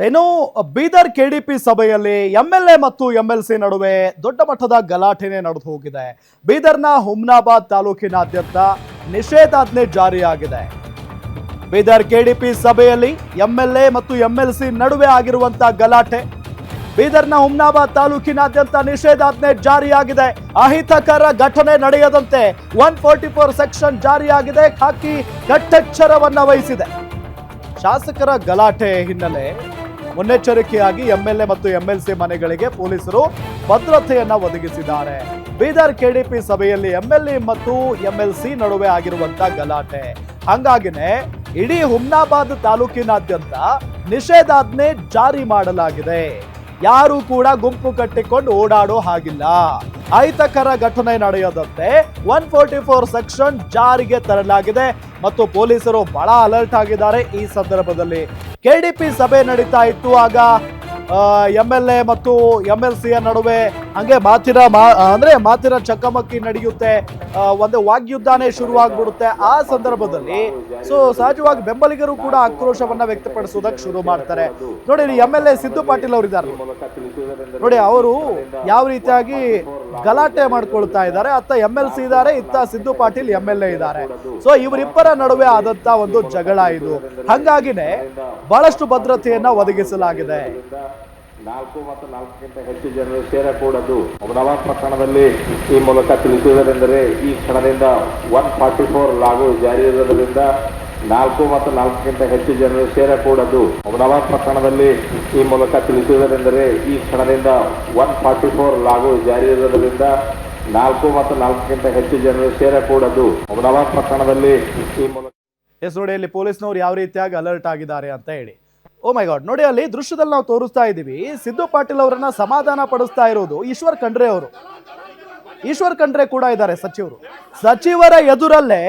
ಏನು ಬೀದರ್ ಕೆಡಿಪಿ ಸಭೆಯಲ್ಲಿ ಎಂಎಲ್ಎ ಮತ್ತು ಎಂಎಲ್ಸಿ ನಡುವೆ ದೊಡ್ಡ ಮಟ್ಟದ ಗಲಾಟೆನೇ ನಡೆದು ಹೋಗಿದೆ. ಬೀದರ್ನ ಹುಮ್ನಾಬಾದ್ ತಾಲೂಕಿನಾದ್ಯಂತ ನಿಷೇಧಾಜ್ಞೆ ಜಾರಿಯಾಗಿದೆ. ಬೀದರ್ ಕೆಡಿಪಿ ಸಭೆಯಲ್ಲಿ ಎಂಎಲ್ಎ ಮತ್ತು ಎಂಎಲ್ಸಿ ನಡುವೆ ಆಗಿರುವಂತಹ ಗಲಾಟೆ. ಬೀದರ್ನ ಹುಮ್ನಾಬಾದ್ ತಾಲೂಕಿನಾದ್ಯಂತ ನಿಷೇಧಾಜ್ಞೆ ಜಾರಿಯಾಗಿದೆ. ಅಹಿತಕರ ಘಟನೆ ನಡೆಯದಂತೆ 144 ಸೆಕ್ಷನ್ ಜಾರಿಯಾಗಿದೆ. ಖಾಕಿ ಕಟ್ಟೆಚ್ಚರವನ್ನ ವಹಿಸಿದೆ. ಶಾಸಕರ ಗಲಾಟೆ ಹಿನ್ನೆಲೆ ಮುನ್ನೆಚ್ಚರಿಕೆಯಾಗಿ ಎಂಎಲ್ಎ ಮತ್ತು ಎಂಎಲ್ಸಿ ಮನೆಗಳಿಗೆ ಪೊಲೀಸರು ಭದ್ರತೆಯನ್ನ ಒದಗಿಸಿದ್ದಾರೆ. ಬೀದರ್ ಕೆಡಿಪಿ ಸಭೆಯಲ್ಲಿ ಎಂಎಲ್ಎ ಮತ್ತು ಎಂಎಲ್ಸಿ ನಡುವೆ ಆಗಿರುವಂತಹ ಗಲಾಟೆ ಹಂಗಾಗಿನೇ ಇಡೀ ಹುಮ್ನಾಬಾದ್ ತಾಲೂಕಿನಾದ್ಯಂತ ನಿಷೇಧಾಜ್ಞೆ ಜಾರಿ ಮಾಡಲಾಗಿದೆ. ಯಾರು ಕೂಡ ಗುಂಪು ಕಟ್ಟಿಕೊಂಡು ಓಡಾಡೋ ಹಾಗಿಲ್ಲ. ಅಹಿತಕರ ಘಟನೆ ನಡೆಯದಂತೆ 144 ಸೆಕ್ಷನ್ ಜಾರಿಗೆ ತರಲಾಗಿದೆ ಮತ್ತು ಪೊಲೀಸರು ಬಹಳ ಅಲರ್ಟ್ ಆಗಿದ್ದಾರೆ. ಈ ಸಂದರ್ಭದಲ್ಲಿ ಕೆಡಿಪಿ ಸಭೆ ನಡೀತಾ ಇತ್ತು. ಆಗ ಎಂಎಲ್ಎ ಮತ್ತು ಎಂಎಲ್ಸಿಯ ನಡುವೆ ಹಂಗೆ ಮಾತಿನ ಚಕಮಕಿ ನಡೆಯುತ್ತೆ. ಒಂದು ವಾಗ್ಯುದ್ಧಾನೇ ಶುರುವಾಗ್ಬಿಡುತ್ತೆ. ಆ ಸಂದರ್ಭದಲ್ಲಿ ಸಹಜವಾಗಿ ಬೆಂಬಲಿಗರು ಕೂಡ ಆಕ್ರೋಶವನ್ನ ವ್ಯಕ್ತಪಡಿಸೋದಕ್ಕೆ ಶುರು ಮಾಡ್ತಾರೆ. ನೋಡಿ, ಎಂಎಲ್ಎ ಸಿದ್ದು ಪಾಟೀಲ್ ಅವರು ಇದ್ದಾರೆ ನೋಡಿ, ಅವರು ಯಾವ ರೀತಿಯಾಗಿ ಗಲಾಟೆ ಮಾಡ್ಕೊಳ್ತಾ ಇದ್ದಾರೆ. ಅತ್ತ ಎಂಎಲ್ಸಿ ಇದ್ದಾರೆ, ಇತ್ತ ಸಿದ್ದು ಪಾಟೀಲ್ ಎಂಎಲ್ಎ ಇದ್ದಾರೆ. ಇವರಿಬ್ಬರ ನಡುವೆ ಆದಂತ ಒಂದು ಜಗಳ ಇದು. ಹಂಗಾಗಿನೇ ಬಹಳಷ್ಟು ಭದ್ರತೆಯನ್ನ ಒದಗಿಸಲಾಗಿದೆ. 4 ಮತ್ತು 4ಕ್ಕಿಂತ ಹೆಚ್ಚು ಜನರು ಸೇರಕೂಡದು. ಹುಮ್ನಾಬಾದ್ ಪಟ್ಟಣದಲ್ಲಿ ಈ ಮೂಲಕ ತಿಳಿಸುವುದರೆಂದರೆ ಈ ಕ್ಷಣದಿಂದ 144 ಲಾಗು ಜಾರಿ ಇರುವುದರಿಂದ 4 ಮತ್ತು 4ಕ್ಕಿಂತ ಹೆಚ್ಚು ಜನರು ಸೇರಕೂಡದು. ಹುಮ್ನಾಬಾದ್ ಪಟ್ಟಣದಲ್ಲಿ ಈ ಮೂಲಕ ತಿಳಿಸುವುದರೆಂದರೆ ಈ ಕ್ಷಣದಿಂದ 144 ಲಾಗು ಜಾರಿ ಇರುವುದರಿಂದ 4 ಮತ್ತು 4ಕ್ಕಿಂತ ಹೆಚ್ಚು ಜನರು ಸೇರಕೂಡದು. ಹುಮ್ನಾಬಾದ್ ಪಟ್ಟಣದಲ್ಲಿ ಈ ಮೂಲಕ ನೋಡಿ, ಅಲ್ಲಿ ಪೊಲೀಸ್ನವ್ರು ಯಾವ ರೀತಿಯಾಗಿ ಅಲರ್ಟ್ ಆಗಿದ್ದಾರೆ ಅಂತ ಹೇಳಿ. ಓ ಮೈ ಗಾಡ್, ನೋಡಿ ಅಲ್ಲಿ ದೃಶ್ಯದಲ್ಲಿ ನಾವು ತೋರಿಸ್ತಾ ಇದ್ದೀವಿ. ಸಿದ್ದು ಪಾಟೀಲ್ ಅವರನ್ನ ಸಮಾಧಾನ ಪಡಿಸ್ತಾ ಇರೋದು ಈಶ್ವರ್ ಖಂಡ್ರೆ ಅವರು. ಈಶ್ವರ್ ಖಂಡ್ರೆ ಕೂಡ ಇದ್ದಾರೆ ಸಚಿವರ ಎದುರಲ್ಲೇ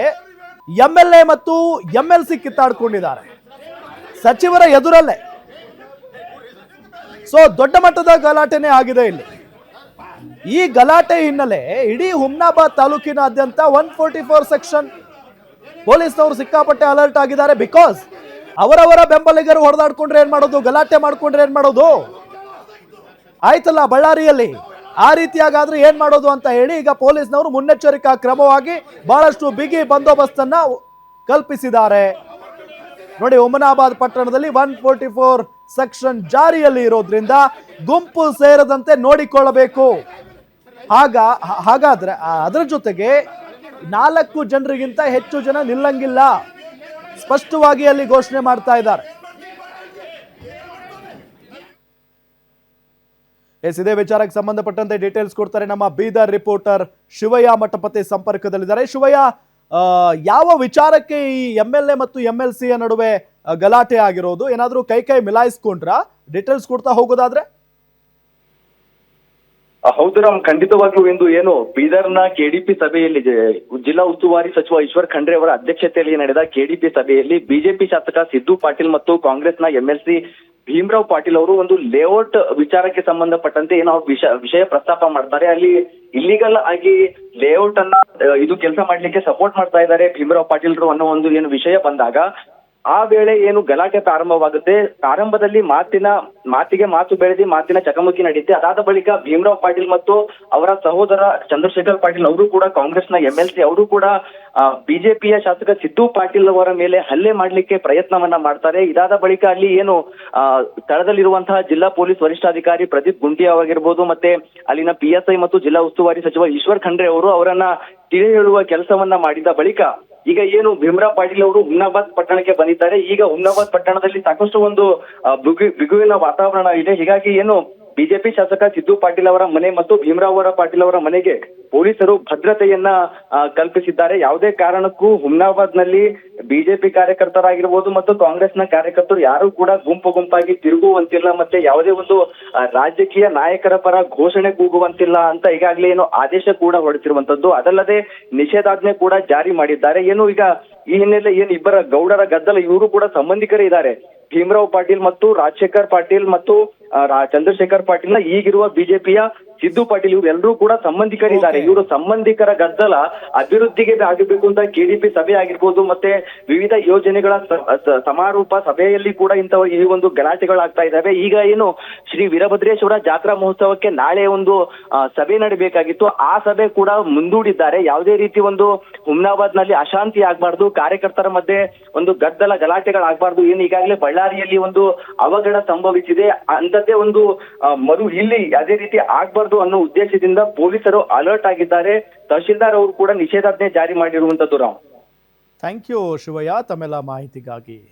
ಎಂಎಲ್ಎ ಮತ್ತು ಎಂಎಲ್ಸಿ ಕಿತ್ತಾಡ್ಕೊಂಡಿದ್ದಾರೆ. ಸಚಿವರ ಎದುರಲ್ಲೇ. ದೊಡ್ಡ ಮಟ್ಟದ ಗಲಾಟೆನೇ ಆಗಿದೆ ಇಲ್ಲಿ. ಈ ಗಲಾಟೆ ಹಿನ್ನೆಲೆ ಇಡೀ ಹುಮ್ನಾಬಾದ್ ತಾಲೂಕಿನಾದ್ಯಂತ 144 ಸೆಕ್ಷನ್ ಪೊಲೀಸ್ನವರು ಸಿಕ್ಕಾಪಟ್ಟೆ ಅಲರ್ಟ್ ಆಗಿದ್ದಾರೆ. ಬಿಕಾಸ್ ಅವರವರ ಬೆಂಬಲಿಗರು ಹೊಡೆದಾಡ್ಕೊಂಡ್ರೆ ಏನ್ ಮಾಡೋದು, ಗಲಾಟೆ ಮಾಡ್ಕೊಂಡ್ರೆ ಏನ್ ಮಾಡೋದು, ಆಯ್ತಲ್ಲ ಬಳ್ಳಾರಿಯಲ್ಲಿ ಆ ರೀತಿಯಾಗಾದ್ರೆ ಏನ್ ಮಾಡೋದು ಅಂತ ಹೇಳಿ ಈಗ ಪೊಲೀಸ್ನವರು ಮುನ್ನೆಚ್ಚರಿಕಾ ಕ್ರಮವಾಗಿ ಬಹಳಷ್ಟು ಬಿಗಿ ಬಂದೋಬಸ್ತನ್ನ ಕಲ್ಪಿಸಿದ್ದಾರೆ. ನೋಡಿ, ಹುಮನಾಬಾದ್ ಪಟ್ಟಣದಲ್ಲಿ 144 ಸೆಕ್ಷನ್ ಜಾರಿಯಲ್ಲಿ ಇರೋದ್ರಿಂದ ಗುಂಪು ಸೇರದಂತೆ ನೋಡಿಕೊಳ್ಳಬೇಕು. ಹಾಗಾದ್ರೆ ಅದರ ಜೊತೆಗೆ 4 ಜನರಿಗಿಂತ ಹೆಚ್ಚು ಜನ ನಿಲ್ಲಂಗಿಲ್ಲ, ಸ್ಪಷ್ಟವಾಗಿ ಅಲ್ಲಿ ಘೋಷಣೆ ಮಾಡ್ತಾ ಇದ್ದಾರೆ. ಇದೇ ವಿಚಾರಕ್ಕೆ ಸಂಬಂಧಪಟ್ಟಂತೆ ಡೀಟೇಲ್ಸ್ ಕೊಡ್ತಾರೆ ನಮ್ಮ ಬೀದರ್ ರಿಪೋರ್ಟರ್ ಶಿವಯ್ಯ ಮಠಪತಿ ಸಂಪರ್ಕದಲ್ಲಿದ್ದಾರೆ. ಶಿವಯ್ಯ, ಯಾವ ವಿಚಾರಕ್ಕೆ ಈ ಎಂಎಲ್ಎ ಮತ್ತು ಎಂಎಲ್ಸಿಯ ನಡುವೆ ಗಲಾಟೆ ಆಗಿರೋದು? ಏನಾದ್ರೂ ಕೈ ಮಿಲಾಯಿಸ್ಕೊಂಡ್ರ? ಡೀಟೇಲ್ಸ್ ಕೊಡ್ತಾ ಹೋಗೋದಾದ್ರೆ. ಹೌದು ರಾಮ್, ಖಂಡಿತವಾಗಿಯೂ ಇಂದು ಏನು ಬೀದರ್ನ ಕೆಡಿಪಿ ಸಭೆಯಲ್ಲಿ ಜಿಲ್ಲಾ ಉಸ್ತುವಾರಿ ಸಚಿವ ಈಶ್ವರ್ ಖಂಡ್ರೆ ಅವರ ಅಧ್ಯಕ್ಷತೆಯಲ್ಲಿ ನಡೆದ ಕೆಡಿಪಿ ಸಭೆಯಲ್ಲಿ ಬಿಜೆಪಿ ಶಾಸಕ ಸಿದ್ದು ಪಾಟೀಲ್ ಮತ್ತು ಕಾಂಗ್ರೆಸ್ನ ಎಂಎಲ್ಸಿ ಭೀಮರಾವ್ ಪಾಟೀಲ್ ಅವರು ಒಂದು ಲೇಔಟ್ ವಿಚಾರಕ್ಕೆ ಸಂಬಂಧಪಟ್ಟಂತೆ ಏನೋ ವಿಷಯ ಪ್ರಸ್ತಾಪ ಮಾಡ್ತಾರೆ. ಅಲ್ಲಿ ಇಲ್ಲಿಗಲ್ ಆಗಿ ಲೇಔಟ್ ಅನ್ನ ಇದು ಕೆಲಸ ಮಾಡ್ಲಿಕ್ಕೆ ಸಪೋರ್ಟ್ ಮಾಡ್ತಾ ಇದ್ದಾರೆ ಭೀಮರಾವ್ ಪಾಟೀಲ್ರು ಅನ್ನೋ ಒಂದು ಏನು ವಿಷಯ ಬಂದಾಗ ಆ ವೇಳೆ ಏನು ಗಲಾಟೆ ಪ್ರಾರಂಭವಾಗುತ್ತೆ. ಪ್ರಾರಂಭದಲ್ಲಿ ಮಾತಿಗೆ ಮಾತು ಬೆಳೆದಿ ಮಾತಿನ ಚಕಮಕಿ ನಡೆಯುತ್ತೆ. ಅದಾದ ಬಳಿಕ ಭೀಮರಾವ್ ಪಾಟೀಲ್ ಮತ್ತು ಅವರ ಸಹೋದರ ಚಂದ್ರಶೇಖರ್ ಪಾಟೀಲ್ ಅವರು ಕೂಡ ಕಾಂಗ್ರೆಸ್ನ ಎಂಎಲ್ಸಿ ಅವರು ಕೂಡ ಬಿಜೆಪಿಯ ಶಾಸಕ ಸಿದ್ದು ಪಾಟೀಲ್ ಅವರ ಮೇಲೆ ಹಲ್ಲೆ ಮಾಡ್ಲಿಕ್ಕೆ ಪ್ರಯತ್ನವನ್ನ ಮಾಡ್ತಾರೆ. ಇದಾದ ಬಳಿಕ ಅಲ್ಲಿ ಏನು ಸ್ಥಳದಲ್ಲಿರುವಂತಹ ಜಿಲ್ಲಾ ಪೊಲೀಸ್ ವರಿಷ್ಠಾಧಿಕಾರಿ ಪ್ರದೀಪ್ ಗುಂಡಿಯಾ ಆಗಿರ್ಬೋದು, ಮತ್ತೆ ಅಲ್ಲಿನ PSI ಮತ್ತು ಜಿಲ್ಲಾ ಉಸ್ತುವಾರಿ ಸಚಿವ ಈಶ್ವರ್ ಖಂಡ್ರೆ ಅವರು ಅವರನ್ನ ತಿಳಿ ಹೇಳುವ ಕೆಲಸವನ್ನ ಮಾಡಿದ ಬಳಿಕ ಈಗ ಏನು ಭೀಮರಾವ್ ಪಾಟೀಲ್ ಅವರು ಹುಮ್ನಾಬಾದ್ ಪಟ್ಟಣಕ್ಕೆ ಬಂದಿದ್ದಾರೆ. ಈಗ ಹುಮ್ನಾಬಾದ್ ಪಟ್ಟಣದಲ್ಲಿ ಸಾಕಷ್ಟು ಒಂದು ಬಿಗುವಿನ ವಾತಾವರಣ ಇದೆ. ಹೀಗಾಗಿ ಏನು ಬಿಜೆಪಿ ಶಾಸಕ ಸಿದ್ದು ಪಾಟೀಲ್ ಅವರ ಮನೆ ಮತ್ತು ಭೀಮರಾವ್ ಪಾಟೀಲ್ ಅವರ ಮನೆಗೆ ಪೊಲೀಸರು ಭದ್ರತೆಯನ್ನ ಕಲ್ಪಿಸಿದ್ದಾರೆ. ಯಾವುದೇ ಕಾರಣಕ್ಕೂ ಹುಮ್ನಾಬಾದ್ ನಲ್ಲಿ ಬಿಜೆಪಿ ಕಾರ್ಯಕರ್ತರಾಗಿರ್ಬೋದು ಮತ್ತು ಕಾಂಗ್ರೆಸ್ನ ಕಾರ್ಯಕರ್ತರು ಯಾರು ಕೂಡ ಗುಂಪಾಗಿ ತಿರುಗುವಂತಿಲ್ಲ, ಮತ್ತೆ ಯಾವುದೇ ಒಂದು ರಾಜಕೀಯ ನಾಯಕರ ಪರ ಘೋಷಣೆ ಕೂಗುವಂತಿಲ್ಲ ಅಂತ ಈಗಾಗಲೇ ಏನು ಆದೇಶ ಕೂಡ ಹೊರಡಿಸಿರುವಂತದ್ದು. ಅದಲ್ಲದೆ ನಿಷೇಧಾಜ್ಞೆ ಕೂಡ ಜಾರಿ ಮಾಡಿದ್ದಾರೆ. ಏನು ಈಗ ಈ ಹಿನ್ನೆಲೆ ಏನು ಇಬ್ಬರ ಗೌಡರ ಗದ್ದಲ, ಇವರು ಕೂಡ ಸಂಬಂಧಿಕರೇ ಇದ್ದಾರೆ. ಭೀಮರಾವ್ ಪಾಟೀಲ್ ಮತ್ತು ರಾಜಶೇಖರ್ ಪಾಟೀಲ್ ಮತ್ತು ಚಂದ್ರಶೇಖರ್ ಪಾಟೀಲ್ನ ಈಗಿರುವ ಬಿಜೆಪಿಯ ಸಿದ್ದು ಪಾಟೀಲ್ ಇವರೆಲ್ಲರೂ ಕೂಡ ಸಂಬಂಧಿಕರಿದ್ದಾರೆ. ಇವರು ಸಂಬಂಧಿಕರ ಗದ್ದಲ ಅಭಿವೃದ್ಧಿಗೆ ಆಗಬೇಕು ಅಂತ ಕೆಡಿಪಿ ಸಭೆ ಆಗಿರ್ಬೋದು, ಮತ್ತೆ ವಿವಿಧ ಯೋಜನೆಗಳ ಸಮಾರೋಪ ಸಭೆಯಲ್ಲಿ ಕೂಡ ಇಂತಹ ಈ ಒಂದು ಗಲಾಟೆಗಳಾಗ್ತಾ ಇದ್ದಾವೆ. ಈಗ ಏನು ಶ್ರೀ ವೀರಭದ್ರೇಶ್ವರ ಜಾತ್ರಾ ಮಹೋತ್ಸವಕ್ಕೆ ನಾಳೆ ಒಂದು ಸಭೆ ನಡೀಬೇಕಾಗಿತ್ತು, ಆ ಸಭೆ ಕೂಡ ಮುಂದೂಡಿದ್ದಾರೆ. ಯಾವುದೇ ರೀತಿ ಒಂದು ಹುಮ್ನಾಬಾದ್ ನಲ್ಲಿ ಅಶಾಂತಿ ಆಗ್ಬಾರ್ದು, ಕಾರ್ಯಕರ್ತರ ಮಧ್ಯೆ ಒಂದು ಗದ್ದಲ ಗಲಾಟೆಗಳಾಗಬಾರ್ದು. ಏನು ಈಗಾಗಲೇ ಬಳ್ಳಾರಿಯಲ್ಲಿ ಒಂದು ಅವಘಡ ಸಂಭವಿಸಿದೆ, ಅಂತದ್ದೇ ಒಂದು ಇಲ್ಲಿ ಅದೇ ರೀತಿ ಆಗ್ಬಾರ್ದು ಅನ್ನೋ ಉದ್ದೇಶದಿಂದ ಪೊಲೀಸರು ಅಲರ್ಟ್ ಆಗಿದ್ದಾರೆ. ತಹಶೀಲ್ದಾರ್ ಅವರು ಕೂಡ ನಿಷೇಧಾಜ್ಞೆ ಜಾರಿ ಮಾಡಿರುವಂತದ್ದು. ರಾಮ್, ಥ್ಯಾಂಕ್ ಯು ಶಿವಯ್ಯ ತಮ್ಮೆಲ್ಲ ಮಾಹಿತಿಗಾಗಿ.